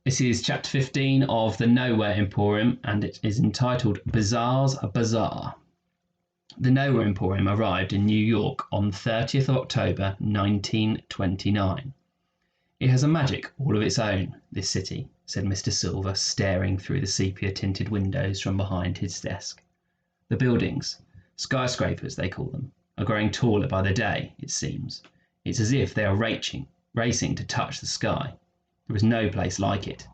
This is chapter 15 of the Nowhere Emporium, and it is entitled Bazaar's Bazaar. The Nowhere Emporium arrived in New York on 30th of October 1929. It has a magic all of its own, this city, said Mr. Silver, staring through the sepia-tinted windows from behind his desk. The buildings, skyscrapers they call them, are growing taller by the day, it seems. It's as if they are racing to touch the sky. There was no place like it.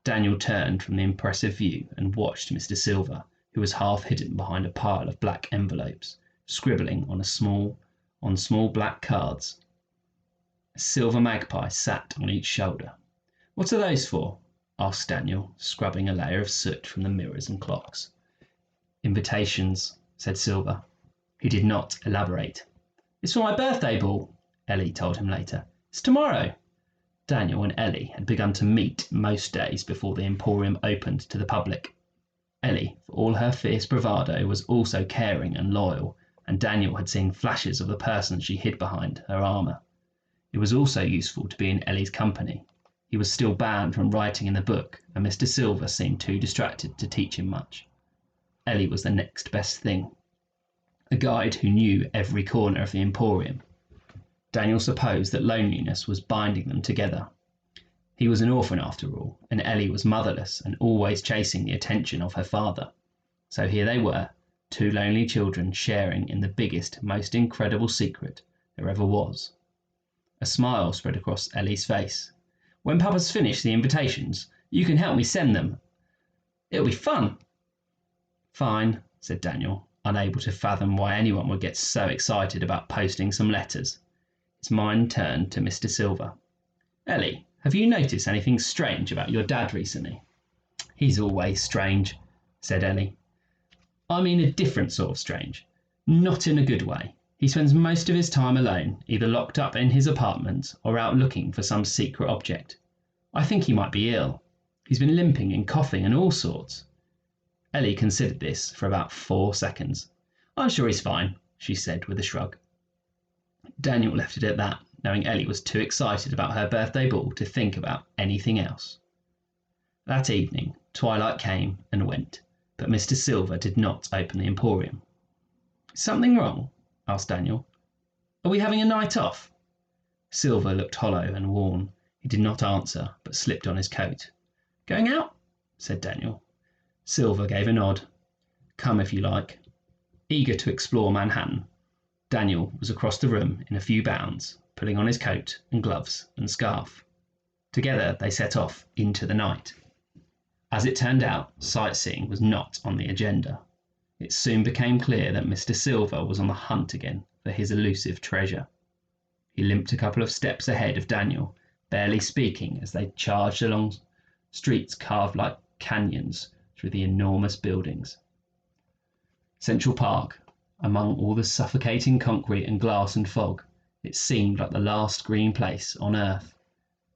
Daniel turned from the impressive view and watched Mr. Silver, who was half hidden behind a pile of black envelopes, scribbling on small black cards. A silver magpie sat on each shoulder. "What are those for?" asked Daniel, scrubbing a layer of soot from the mirrors and clocks. "Invitations," said Silver. He did not elaborate. "It's for my birthday ball," Ellie told him later. "It's tomorrow." Daniel and Ellie had begun to meet most days before the Emporium opened to the public. Ellie, for all her fierce bravado, was also caring and loyal, and Daniel had seen flashes of the person she hid behind her armour. It was also useful to be in Ellie's company. He was still banned from writing in the book, and Mr. Silver seemed too distracted to teach him much. Ellie was the next best thing, a guide who knew every corner of the Emporium. Daniel supposed that loneliness was binding them together. He was an orphan after all, and Ellie was motherless and always chasing the attention of her father. So here they were, two lonely children sharing in the biggest, most incredible secret there ever was. A smile spread across Ellie's face. "When Papa's finished the invitations, you can help me send them. It'll be fun." "Fine," said Daniel, unable to fathom why anyone would get so excited about posting some letters. His mind turned to Mr. Silver. "Ellie, have you noticed anything strange about your dad recently?" "He's always strange," said Ellie. "I mean a different sort of strange. Not in a good way. He spends most of his time alone, either locked up in his apartment or out looking for some secret object. I think he might be ill. He's been limping and coughing and all sorts." Ellie considered this for about 4 seconds. "I'm sure he's fine," she said with a shrug. Daniel left it at that, knowing Ellie was too excited about her birthday ball to think about anything else. That evening, twilight came and went, but Mr. Silver did not open the Emporium. "Something wrong?" asked Daniel. "Are we having a night off?" Silver looked hollow and worn. He did not answer, but slipped on his coat. "Going out?" said Daniel. Silver gave a nod. "Come if you like." Eager to explore Manhattan, Daniel was across the room in a few bounds, putting on his coat and gloves and scarf. Together they set off into the night. As it turned out, sightseeing was not on the agenda. It soon became clear that Mr. Silver was on the hunt again for his elusive treasure. He limped a couple of steps ahead of Daniel, barely speaking as they charged along streets carved like canyons through the enormous buildings. Central Park, among all the suffocating concrete and glass and fog, it seemed like the last green place on earth.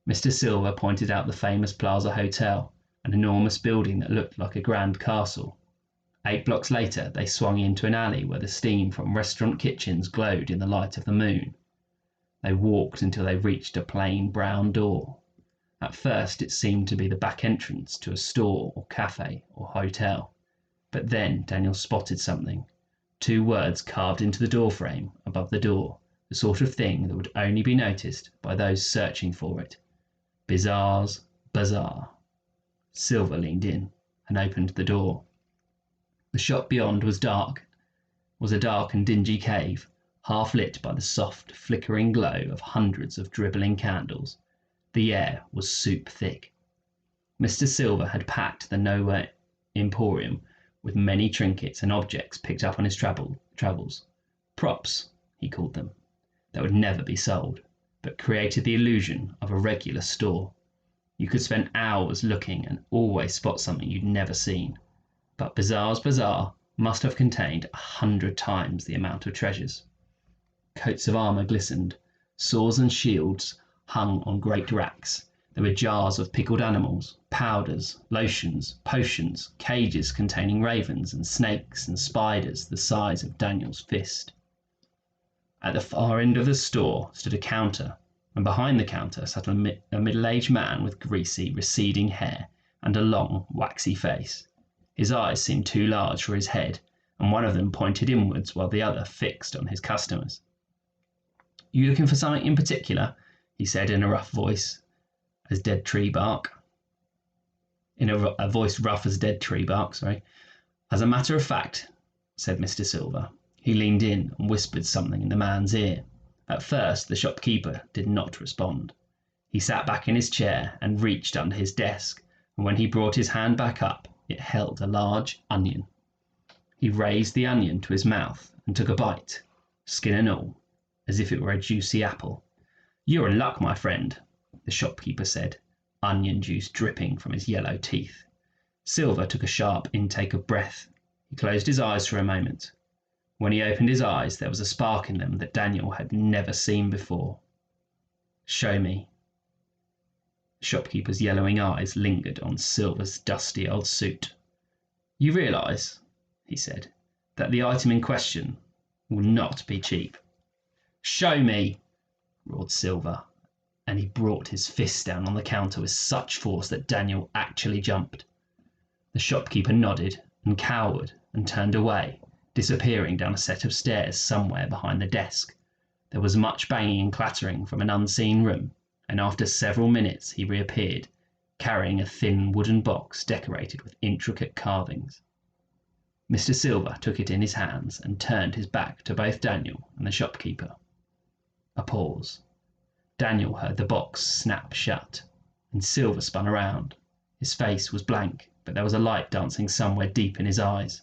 Mr. Silver pointed out the famous Plaza Hotel, an enormous building that looked like a grand castle. 8 blocks later, they swung into an alley where the steam from restaurant kitchens glowed in the light of the moon. They walked until they reached a plain brown door. At first, it seemed to be the back entrance to a store or cafe or hotel. But then Daniel spotted something. 2 words carved into the doorframe above the door, the sort of thing that would only be noticed by those searching for it. Bazaar's Bazaar. Silver leaned in and opened the door. The shop beyond was a dark and dingy cave, half lit by the soft, flickering glow of hundreds of dribbling candles. The air was soup thick. Mr. Silver had packed the Nowhere Emporium with many trinkets and objects picked up on his travels. Props, he called them, that would never be sold, but created the illusion of a regular store. You could spend hours looking and always spot something you'd never seen. But Bazaar's Bazaar must have contained 100 times the amount of treasures. Coats of armour glistened, swords and shields hung on great racks. There were jars of pickled animals, powders, lotions, potions, cages containing ravens and snakes and spiders the size of Daniel's fist. At the far end of the store stood a counter and behind the counter sat a middle-aged man with greasy, receding hair and a long, waxy face. His eyes seemed too large for his head, and one of them pointed inwards while the other fixed on his customers. "You looking for something in particular?" he said in a rough voice, as dead tree bark. In a voice rough as dead tree bark, sorry. "As a matter of fact," said Mr. Silver. He leaned in and whispered something in the man's ear. At first the shopkeeper did not respond. He sat back in his chair and reached under his desk, and when he brought his hand back up, it held a large onion. He raised the onion to his mouth and took a bite, skin and all, as if it were a juicy apple. "You're in luck, my friend," the shopkeeper said, onion juice dripping from his yellow teeth. Silver took a sharp intake of breath. He closed his eyes for a moment. When he opened his eyes, there was a spark in them that Daniel had never seen before. "Show me." The shopkeeper's yellowing eyes lingered on Silver's dusty old suit. "You realize," he said, "that the item in question will not be cheap." "Show me," roared Silver, and he brought his fist down on the counter with such force that Daniel actually jumped. The shopkeeper nodded and cowered and turned away, disappearing down a set of stairs somewhere behind the desk. There was much banging and clattering from an unseen room, and after several minutes he reappeared, carrying a thin wooden box decorated with intricate carvings. Mr. Silver took it in his hands and turned his back to both Daniel and the shopkeeper. A pause. Daniel heard the box snap shut, and Silver spun around. His face was blank, but there was a light dancing somewhere deep in his eyes.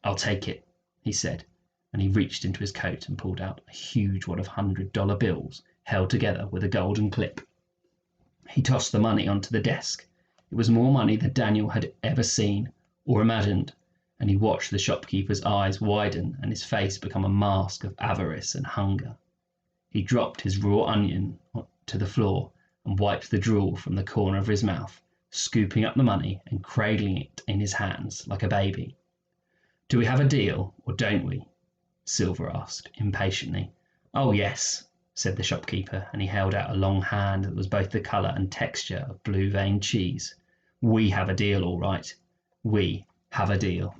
"I'll take it," he said, and he reached into his coat and pulled out a huge wad of $100 bills held together with a golden clip. He tossed the money onto the desk. It was more money than Daniel had ever seen or imagined, and he watched the shopkeeper's eyes widen and his face become a mask of avarice and hunger. He dropped his raw onion to the floor and wiped the drool from the corner of his mouth, scooping up the money and cradling it in his hands like a baby. "Do we have a deal, or don't we?" Silver asked impatiently. "Oh, yes," said the shopkeeper, and he held out a long hand that was both the colour and texture of blue-veined cheese. "We have a deal, all right. We have a deal."